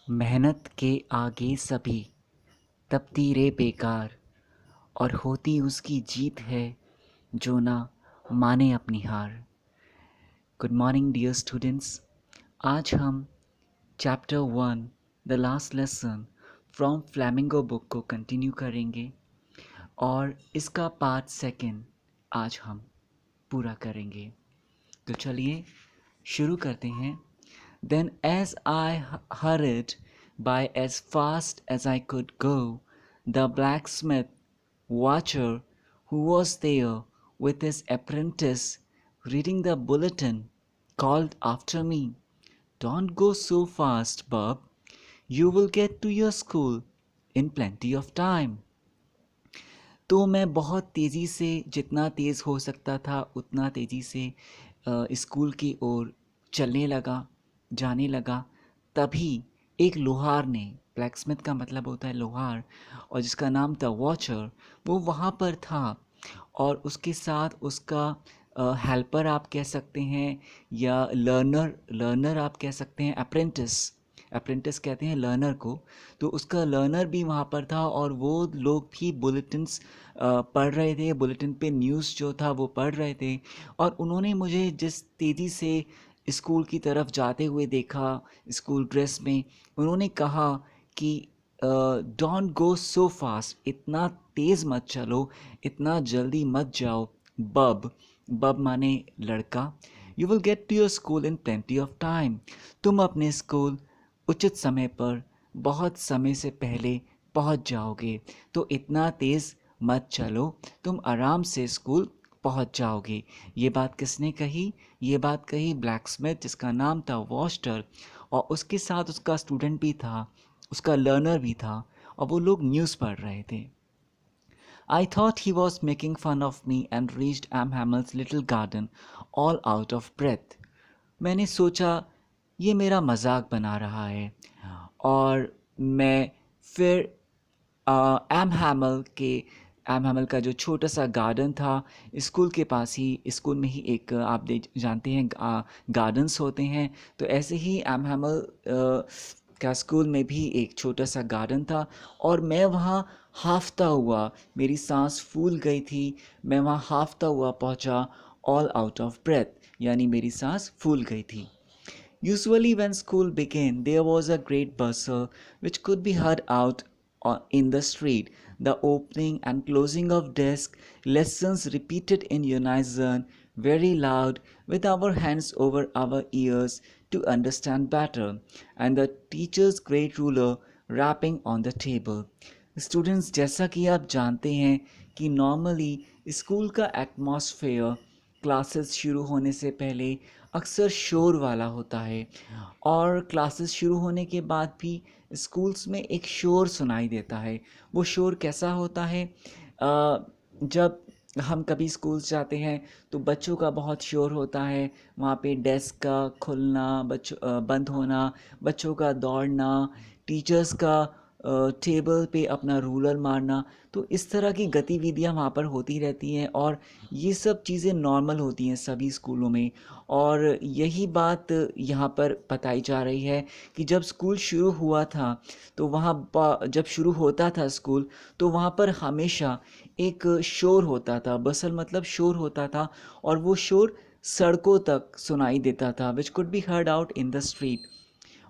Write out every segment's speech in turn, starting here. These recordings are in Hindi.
मेहनत के आगे सभी तपती रे बेकार और होती उसकी जीत है जो ना माने अपनी हार। Good morning dear students. आज हम chapter 1 the last lesson from flamingo book को कंटिन्यू करेंगे और इसका पार्ट सेकंड आज हम पूरा करेंगे। तो चलिए शुरू करते हैं। Then, as I hurried by as fast as I could go, the blacksmith watcher, who was there with his apprentice reading the bulletin, called after me, "Don't go so fast, Bob. You will get to your school in plenty of time." तो मैं बहुत तेज़ी से, जितना तेज़ हो सकता था उतना तेज़ी से स्कूल की ओर चलने लगा, जाने लगा। तभी एक लोहार ने, ब्लैकस्मिथ का मतलब होता है लोहार, और जिसका नाम था वॉचर, वो वहाँ पर था और उसके साथ उसका हेल्पर आप कह सकते हैं या लर्नर लर्नर आप कह सकते हैं, अप्रेंटिस अप्रेंटिस कहते हैं लर्नर को। तो उसका लर्नर भी वहाँ पर था और वो लोग भी बुलेटिन्स पढ़ रहे थे, बुलेटिन पे न्यूज़ जो था वो पढ़ रहे थे। और उन्होंने मुझे जिस तेज़ी से स्कूल की तरफ जाते हुए देखा स्कूल ड्रेस में, उन्होंने कहा कि डोंट गो सो फास्ट, इतना तेज़ मत चलो, इतना जल्दी मत जाओ। बब बब माने लड़का। You will get to your school in plenty of time, तुम अपने स्कूल उचित समय पर बहुत समय से पहले पहुंच जाओगे। तो इतना तेज़ मत चलो, तुम आराम से स्कूल पहुंच जाओगे। ये बात किसने कही? ये बात कही ब्लैकस्मिथ, जिसका नाम था वॉस्टर, और उसके साथ उसका स्टूडेंट भी था, उसका लर्नर भी था, और वो लोग न्यूज़ पढ़ रहे थे। I thought he was making fun of me and reached Am Hamill's little garden all out of breath. मैंने सोचा ये मेरा मजाक बना रहा है, और मैं फिर एम हैमल का जो छोटा सा गार्डन था स्कूल के पास ही, स्कूल में ही एक आप जानते हैं गार्डन्स होते हैं, तो ऐसे ही एम हैमल का स्कूल में भी एक छोटा सा गार्डन था। और मैं वहाँ हाफता हुआ, मेरी सांस फूल गई थी, मैं वहाँ हाफता हुआ पहुँचा, ऑल आउट ऑफ ब्रेथ, यानी मेरी सांस फूल गई थी। Usually, when school began, there was a great bustle which could be heard out in the street. The opening and closing of desks, lessons repeated in unison, very loud, with our hands over our ears to understand better, and the teacher's great ruler rapping on the table. Students, जैसा कि आप जानते हैं कि नॉर्मली स्कूल का एटमॉस्फेयर क्लासेस शुरू होने से पहले अक्सर शोर वाला होता है, और क्लासेस शुरू होने के बाद भी स्कूल्स में एक शोर सुनाई देता है। वो शोर कैसा होता है? जब हम कभी स्कूल्स जाते हैं तो बच्चों का बहुत शोर होता है, वहाँ पे डेस्क का खुलना, बच्चों बंद होना, बच्चों का दौड़ना, टीचर्स का टेबल पे अपना रूलर मारना। तो इस तरह की गतिविधियाँ वहाँ पर होती रहती हैं, और ये सब चीज़ें नॉर्मल होती हैं सभी स्कूलों में। और यही बात यहाँ पर बताई जा रही है कि जब स्कूल शुरू हुआ था तो जब शुरू होता था स्कूल, तो वहाँ पर हमेशा एक शोर होता था, बसल मतलब शोर होता था, और वो शोर सड़कों तक सुनाई देता था, which could be heard out in the street.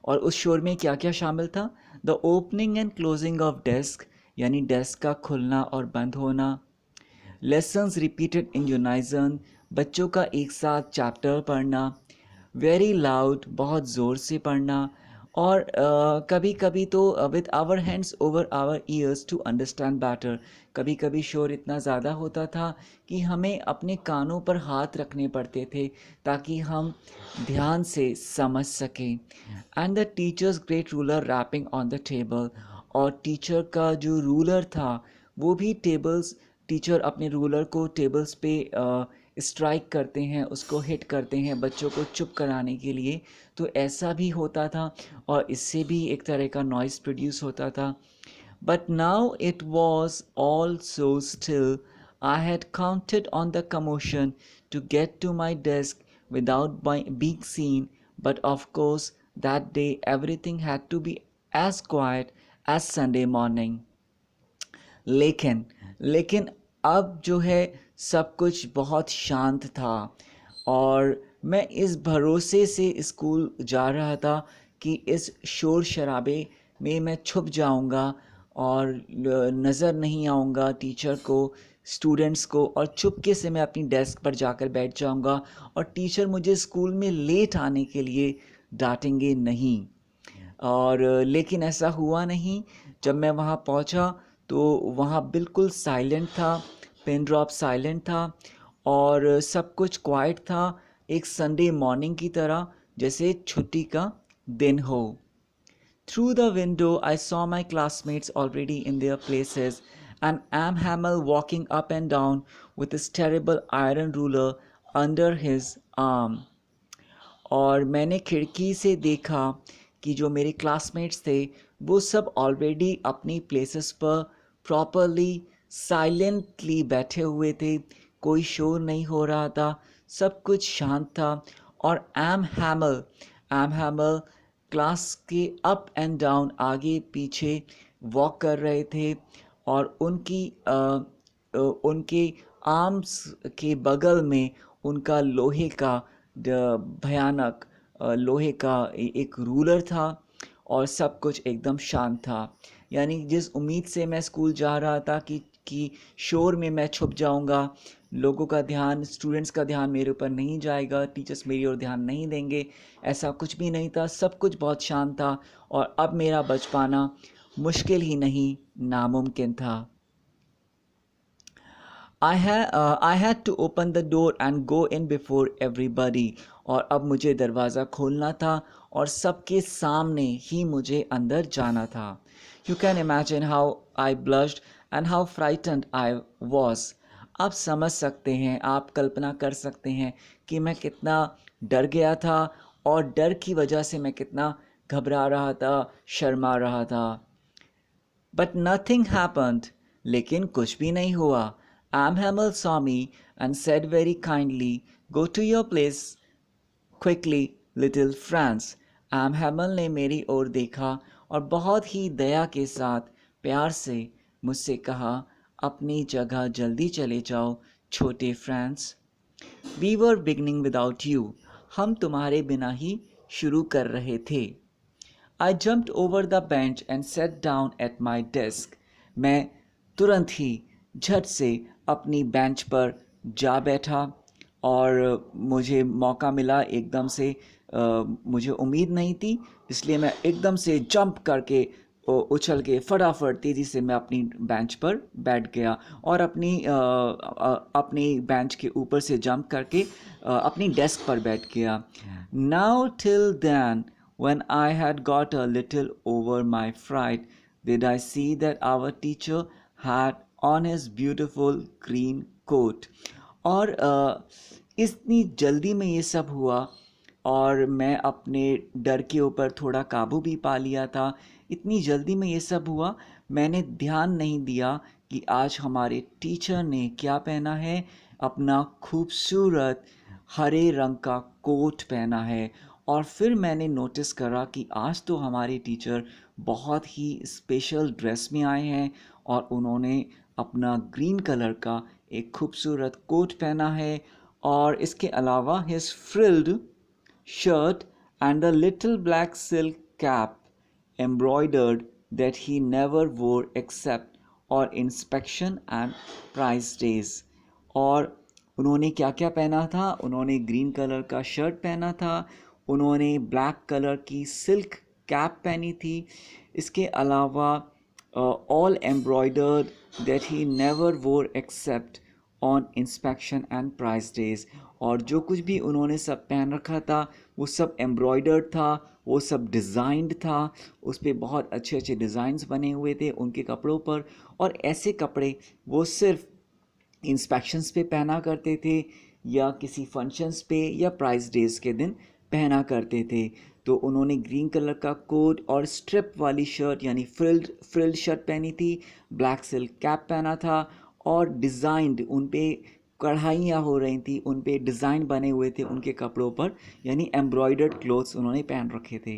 और उस शोर में क्या क्या शामिल था? The opening and closing of desk, यानी डेस्क का खुलना और बंद होना। लेसन्स रिपीटेड इन यूनाइजन, बच्चों का एक साथ चैप्टर पढ़ना। वेरी लाउड, बहुत ज़ोर से पढ़ना। और कभी कभी तो with our hands over our ears to understand better, कभी कभी शोर इतना ज़्यादा होता था कि हमें अपने कानों पर हाथ रखने पड़ते थे ताकि हम ध्यान से समझ सकें। And the teacher's great ruler rapping on the table, और टीचर का जो रूलर था वो भी टेबल्स, टीचर अपने रूलर को टेबल्स पे स्ट्राइक करते हैं, उसको हिट करते हैं बच्चों को चुप कराने के लिए। तो ऐसा भी होता था, और इससे भी एक तरह का नॉइज़ प्रोड्यूस होता था। But now it was all so still, I had counted on the commotion to get to my desk without being seen, but of course that day everything had to be as quiet as Sunday morning. लेकिन लेकिन अब जो है सब कुछ बहुत शांत था और मैं इस भरोसे से स्कूल जा रहा था कि इस शोर शराबे में मैं छुप जाऊंगा और नज़र नहीं आऊंगा टीचर को, स्टूडेंट्स को, और चुपके से मैं अपनी डेस्क पर जाकर बैठ जाऊंगा और टीचर मुझे स्कूल में लेट आने के लिए डांटेंगे नहीं। और लेकिन ऐसा हुआ नहीं। जब मैं वहाँ पहुँचा तो वहाँ बिल्कुल साइलेंट था, पिन ड्रॉप साइलेंट था और सब कुछ क्वाइट था, एक संडे मॉर्निंग की तरह, जैसे छुट्टी का दिन हो। Through the window, I saw my classmates already in their places, and Am Hamel walking up and down with his terrible iron ruler under his arm. और मैंने खिड़की से देखा कि जो मेरे क्लासमेट्स थे वो सब ऑलरेडी अपनी प्लेसेस पर प्रॉपरली साइलेंटली बैठे हुए थे, कोई शोर नहीं हो रहा था, सब कुछ शांत था। और एम हैमल क्लास के अप एंड डाउन, आगे पीछे वॉक कर रहे थे और उनके आर्म्स के बगल में उनका लोहे का भयानक लोहे का एक रूलर था और सब कुछ एकदम शांत था। यानी जिस उम्मीद से मैं स्कूल जा रहा था कि शोर में मैं छुप जाऊंगा, लोगों का ध्यान, स्टूडेंट्स का ध्यान मेरे ऊपर नहीं जाएगा, टीचर्स मेरी ओर ध्यान नहीं देंगे, ऐसा कुछ भी नहीं था। सब कुछ बहुत शांत था और अब मेरा बच पाना मुश्किल ही नहीं, नामुमकिन था। I had to open the door and go in before everybody. और अब मुझे दरवाज़ा खोलना था और सबके सामने ही मुझे अंदर जाना था। You can imagine how I blushed and how frightened I was. आप समझ सकते हैं, आप कल्पना कर सकते हैं कि मैं कितना डर गया था और डर की वजह से मैं कितना घबरा रहा था, शर्मा रहा था। But nothing happened. लेकिन कुछ भी नहीं हुआ। Amhamel saw me and said very kindly, "Go to your place quickly, little Franz." Amhamel ने मेरी ओर देखा और बहुत ही दया के साथ प्यार से मुझसे कहा, अपनी जगह जल्दी चले जाओ छोटे France. We were beginning without you. हम तुम्हारे बिना ही शुरू कर रहे थे। I jumped over the bench and sat down at my desk. मैं तुरंत ही झट से अपनी बेंच पर जा बैठा और मुझे मौका मिला एकदम से। मुझे उम्मीद नहीं थी, इसलिए मैं एकदम से जंप करके उछल के फटाफट तेज़ी से मैं अपनी बेंच पर बैठ गया और अपनी बेंच के ऊपर से जंप करके अपनी डेस्क पर बैठ गया। Now till then, when I had got a little over my fright, did I see that our teacher had on his beautiful green coat. और इतनी जल्दी में ये सब हुआ और मैं अपने डर के ऊपर थोड़ा काबू भी पा लिया था। इतनी जल्दी में ये सब हुआ, मैंने ध्यान नहीं दिया कि आज हमारे टीचर ने क्या पहना है, अपना खूबसूरत हरे रंग का कोट पहना है। और फिर मैंने नोटिस करा कि आज तो हमारे टीचर बहुत ही स्पेशल ड्रेस में आए हैं और उन्होंने अपना ग्रीन कलर का एक खूबसूरत कोट पहना है और इसके अलावा his frilled shirt and a little black silk cap embroidered that he never wore except on inspection and prize days. और उन्होंने क्या क्या पहना था? उन्होंने ग्रीन कलर का शर्ट पहना था, उन्होंने ब्लैक कलर की सिल्क कैप पहनी थी, इसके अलावा all embroidered that he never wore except on inspection and prize days. और जो कुछ भी उन्होंने सब पहन रखा था वो सब एम्ब्रॉयडर्ड था, वो सब डिज़ाइंड था, उस पर बहुत अच्छे अच्छे डिज़ाइंस बने हुए थे उनके कपड़ों पर। और ऐसे कपड़े वो सिर्फ इंस्पेक्शंस पे पहना करते थे या किसी फंक्शंस पे या प्राइज डेज के दिन पहना करते थे। तो उन्होंने ग्रीन कलर का कोट और स्ट्रिप वाली शर्ट यानी फ्रिल्ड शर्ट पहनी थी, ब्लैक सिल्क कैप पहना था और डिज़ाइंड उन पे कढ़ाइयाँ हो रही थी, उन पे डिज़ाइन बने हुए थे उनके कपड़ों पर, यानी एम्ब्रॉयडर्ड क्लोथ्स उन्होंने पहन रखे थे।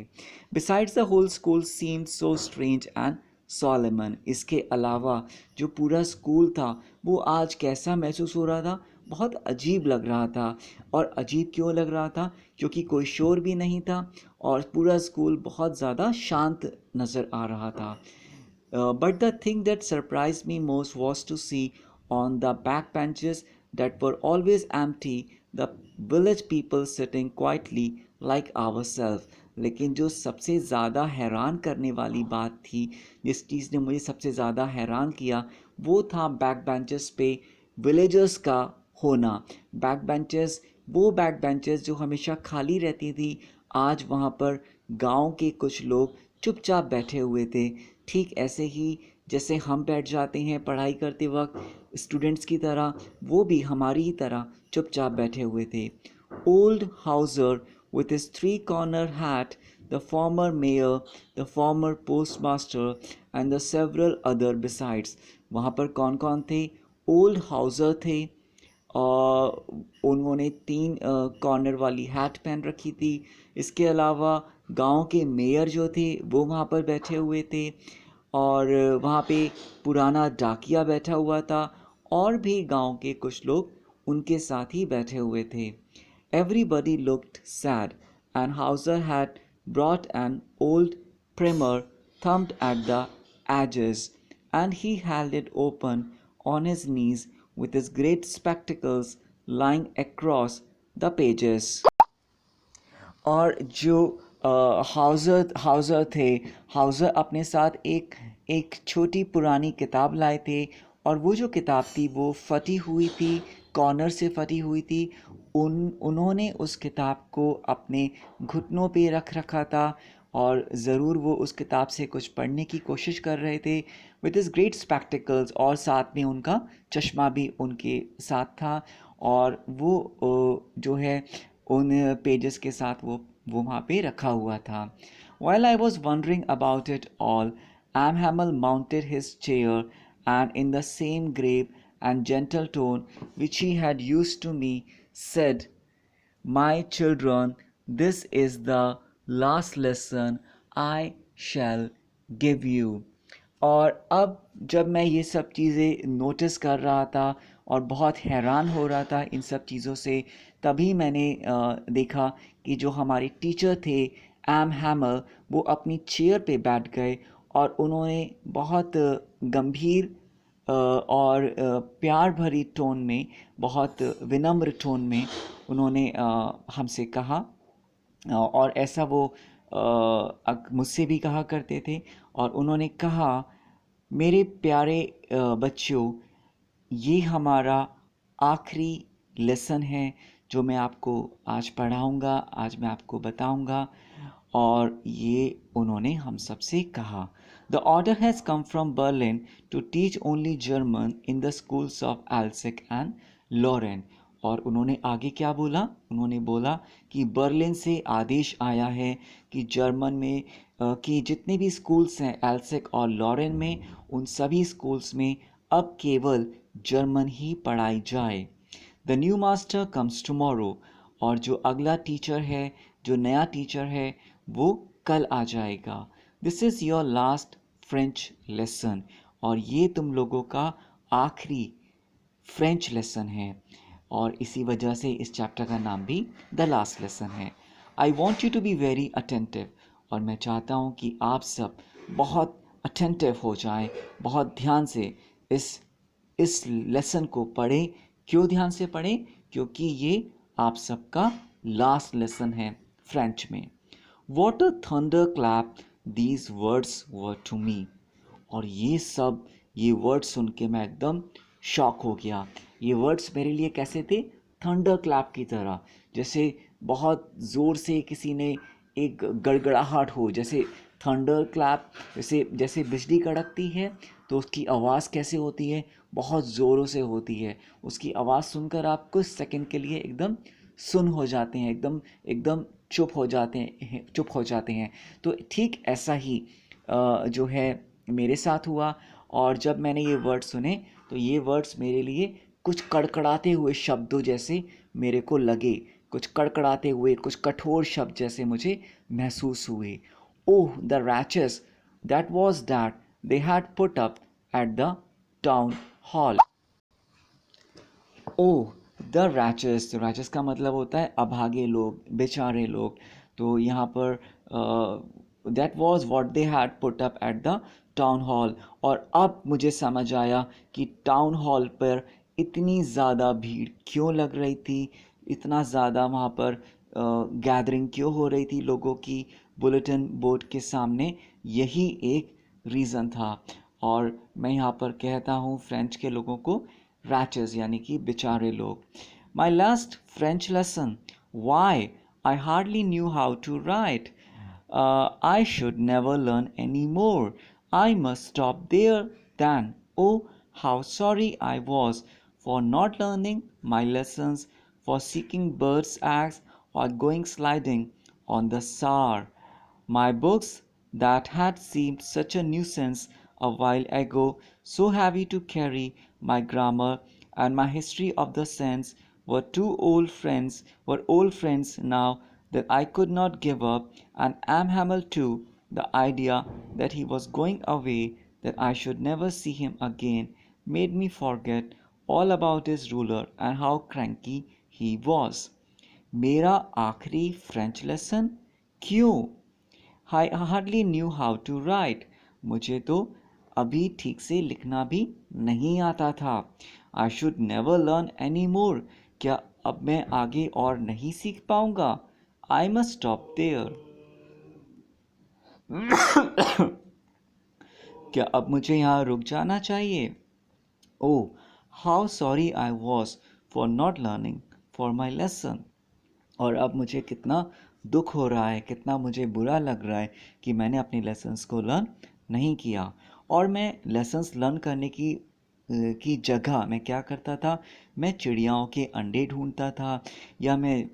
Besides the whole school seemed so strange and solemn. इसके अलावा जो पूरा स्कूल था वो आज कैसा महसूस हो रहा था, बहुत अजीब लग रहा था। और अजीब क्यों लग रहा था, क्योंकि कोई शोर भी नहीं था और पूरा स्कूल बहुत ज़्यादा शांत नज़र आ रहा था। But the thing that surprised me most was to see on the back benches that were always empty the village people sitting quietly like ourselves. लेकिन जो सबसे ज़्यादा हैरान करने वाली बात थी, जिस चीज़ ने मुझे सबसे ज़्यादा हैरान किया, वो था बैक बेंचेस पे विलेजर्स का होना। बैक बेंचेस, वो बैक बेंचेस जो हमेशा खाली रहती थी, आज वहाँ पर गांव के कुछ लोग चुपचाप बैठे हुए थे। ठीक ऐसे ही जैसे हम बैठ जाते हैं पढ़ाई करते वक्त स्टूडेंट्स की तरह, वो भी हमारी ही तरह चुपचाप बैठे हुए थे। Old Hauser with his three-corner hat, the former mayor, the former postmaster, and the several other besides. वहाँ पर कौन कौन थे? ओल्ड हाउसर थे, उन्होंने तीन कॉर्नर वाली हैट पहन रखी थी। इसके अलावा गांव के मेयर जो थे वो वहाँ पर बैठे हुए थे, और वहाँ पे पुराना डाकिया बैठा हुआ था, और भी गांव के कुछ लोग उनके साथ ही बैठे हुए थे। Everybody looked sad, and Hauser had brought an old primer thumbed at the edges, and he held it open on his knees with his great spectacles lying across the pages. और जो हाउज़र हाउज़र थे, हाउज़र अपने साथ एक एक छोटी पुरानी किताब लाए थे, और वो जो किताब थी वो फटी हुई थी, कॉर्नर से फटी हुई थी। उन्होंने उस किताब को अपने घुटनों पे रख रखा था, और ज़रूर वो उस किताब से कुछ पढ़ने की कोशिश कर रहे थे विद इस ग्रेट स्पेक्टिकल्स, और साथ में उनका चश्मा भी उनके साथ था। और वो जो है उन पेजेस के साथ वो वहाँ पे रखा हुआ था। While I was wondering about it all, Am Hamel mounted his chair and in the same grave and gentle tone which he had used to me said, My children, this is the last lesson I shall give you. और अब जब मैं ये सब चीज़ें नोटिस कर रहा था और बहुत हैरान हो रहा था इन सब चीज़ों से, तभी मैंने देखा कि जो हमारे टीचर थे एम हैमर, वो अपनी चेयर पे बैठ गए, और उन्होंने बहुत गंभीर और प्यार भरी टोन में, बहुत विनम्र टोन में उन्होंने हमसे कहा। और ऐसा वो मुझसे भी कहा करते थे। और उन्होंने कहा, मेरे प्यारे बच्चों, ये हमारा आखिरी लेसन है जो मैं आपको आज पढ़ाऊँगा, आज मैं आपको बताऊँगा। और ये उन्होंने हम सब से कहा। The order has come from Berlin to teach only German in the schools of Alsace and Lorraine. और उन्होंने आगे क्या बोला? उन्होंने बोला कि बर्लिन से आदेश आया है कि जर्मन में कि जितने भी स्कूल्स हैं एल्सिक और लॉरेन में, उन सभी स्कूल्स में अब केवल जर्मन ही पढ़ाई जाए। The new master comes tomorrow. और जो अगला टीचर है, जो नया टीचर है, वो कल आ जाएगा। This is your last French lesson. और ये तुम लोगों का आखिरी फ्रेंच लेसन है, और इसी वजह से इस चैप्टर का नाम भी द लास्ट लेसन है। I want you to be very attentive. और मैं चाहता हूँ कि आप सब बहुत अटेंटिव हो जाएं, बहुत ध्यान से इस लेसन को पढ़ें। क्यों ध्यान से पढ़ें? क्योंकि ये आप सबका लास्ट लेसन है फ्रेंच में। What a thunderclap these words were to me। और ये वर्ड्स सुन के मैं एकदम शॉक हो गया। ये वर्ड्स मेरे लिए कैसे थे? थंडर क्लैप की तरह, जैसे बहुत ज़ोर से किसी ने एक गड़गड़ाहट हो, जैसे थंडर क्लैप, जैसे जैसे बिजली कड़कती है तो उसकी आवाज़ कैसे होती है? बहुत ज़ोरों से होती है। उसकी आवाज़ सुनकर आप कुछ सेकंड के लिए एकदम सुन हो जाते हैं, एकदम एकदम चुप हो जाते हैं। तो ठीक ऐसा ही जो है मेरे साथ हुआ। और जब मैंने ये वर्ड्स सुने तो ये वर्ड्स मेरे लिए कुछ कड़कड़ाते हुए शब्दों जैसे मेरे को लगे, कुछ कड़कड़ाते हुए, कुछ कठोर शब्द जैसे मुझे महसूस हुए। Oh the wretches that was that they had put up at the town hall. Oh the wretches, wretches का मतलब होता है अभागे लोग, बेचारे लोग। तो यहाँ पर that was what they had put up at the town hall. और अब मुझे समझ आया कि टाउन हॉल पर इतनी ज़्यादा भीड़ क्यों लग रही थी, इतना ज़्यादा वहाँ पर गैदरिंग क्यों हो रही थी लोगों की बुलेटिन बोर्ड के सामने। यही एक रीज़न था। और मैं यहाँ पर कहता हूँ फ्रेंच के लोगों को रैचेस यानी कि बेचारे लोग। My last French lesson, why I hardly knew how to write, I should never learn any more. I must stop there then. Oh, how sorry I was for not learning my lessons, for seeking birds' eggs, or going sliding on the Saar. My books that had seemed such a nuisance a while ago, so heavy to carry, my grammar and my history of the sense were old friends now that I could not give up, and Amhamel too, the idea that he was going away, that I should never see him again, made me forget all about his ruler and how cranky he was. मेरा आखिरी फ्रेंच लेसन क्यों? I hardly knew how to write. मुझे तो अभी ठीक से लिखना भी नहीं आता था. I should never learn any more. क्या अब मैं आगे और नहीं सीख पाऊंगा? I must stop there. क्या अब मुझे यहाँ रुक जाना चाहिए? Oh, how sorry I was for not learning for my lesson. और अब मुझे कितना दुख हो रहा है, कितना मुझे बुरा लग रहा है कि मैंने अपने लेसन्स को लर्न नहीं किया। और मैं लेसन्स लर्न करने की जगह मैं क्या करता था, मैं चिड़ियाओं के अंडे ढूंढता था, या मैं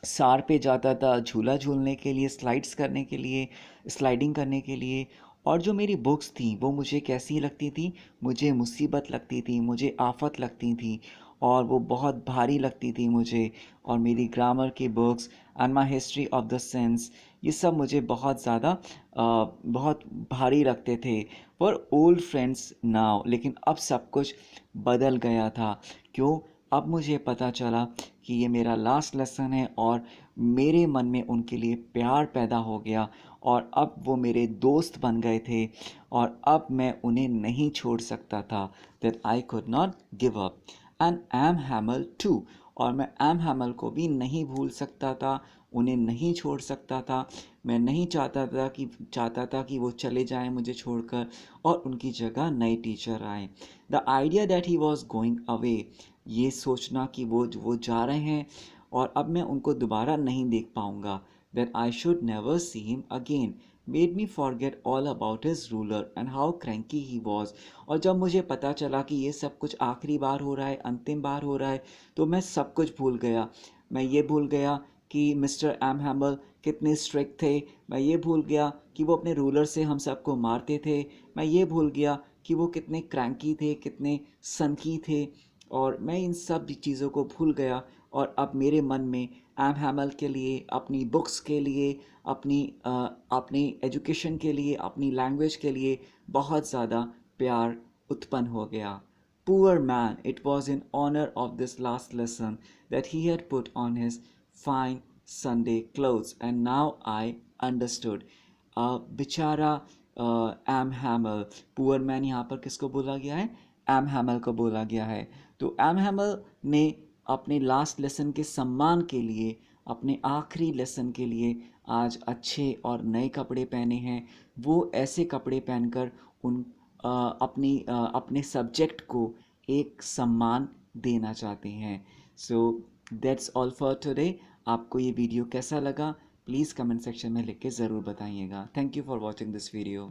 सार पे जाता था झूला झूलने के लिए, स्लाइड्स करने के लिए, स्लाइडिंग करने के लिए। और जो मेरी बुक्स थी वो मुझे कैसी लगती थी, मुझे मुसीबत लगती थी, मुझे आफत लगती थी, और वो बहुत भारी लगती थी मुझे। और मेरी ग्रामर की books and my history of the sense, ये सब मुझे बहुत ज़्यादा बहुत भारी लगते थे। पर ओल्ड फ्रेंड्स नाउ, लेकिन अब सब कुछ बदल गया था। क्यों? अब मुझे पता चला कि ये मेरा लास्ट लेसन है, और मेरे मन में उनके लिए प्यार पैदा हो गया, और अब वो मेरे दोस्त बन गए थे, और अब मैं उन्हें नहीं छोड़ सकता था। That I could not give up and M Hamel too. और मैं एम हैमल को भी नहीं भूल सकता था, उन्हें नहीं छोड़ सकता था। मैं नहीं चाहता था कि वो चले जाएं मुझे छोड़कर, और उनकी जगह नए टीचर आए। The idea that he was going away, ये सोचना कि वो जा रहे हैं और अब मैं उनको दोबारा नहीं देख पाऊंगा, that I should never see him again, made me forget all about his ruler and how cranky he was. और जब मुझे पता चला कि ये सब कुछ आखिरी बार हो रहा है, अंतिम बार हो रहा है, तो मैं सब कुछ भूल गया। मैं ये भूल गया कि मिस्टर एम हैमल कितने स्ट्रिक्ट थे, मैं ये भूल गया कि वो अपने रूलर से हम सबको मारते थे, मैं ये भूल गया कि वो कितने क्रैंकी थे, कितने सनकी थे। और मैं इन सब चीज़ों को भूल गया, और अब मेरे मन में एम हैमल के लिए, अपनी बुक्स के लिए, अपनी एजुकेशन के लिए, अपनी लैंग्वेज के लिए बहुत ज़्यादा प्यार उत्पन्न हो गया। Poor man, it was in honor of this last lesson that he had put on his fine Sunday clothes, and now I understood. बेचारा एम हैमल, पुअर मैन यहाँ पर किसको बोला गया है? एम हैमल को बोला गया है। तो एम हैमल ने अपने लास्ट लेसन के सम्मान के लिए, अपने आखिरी लेसन के लिए आज अच्छे और नए कपड़े पहने हैं। वो ऐसे कपड़े पहनकर अपने सब्जेक्ट को एक सम्मान देना चाहते हैं। So that's all for today. आपको ये वीडियो कैसा लगा, प्लीज़ कमेंट सेक्शन में लिख के ज़रूर बताइएगा। Thank you for watching this video.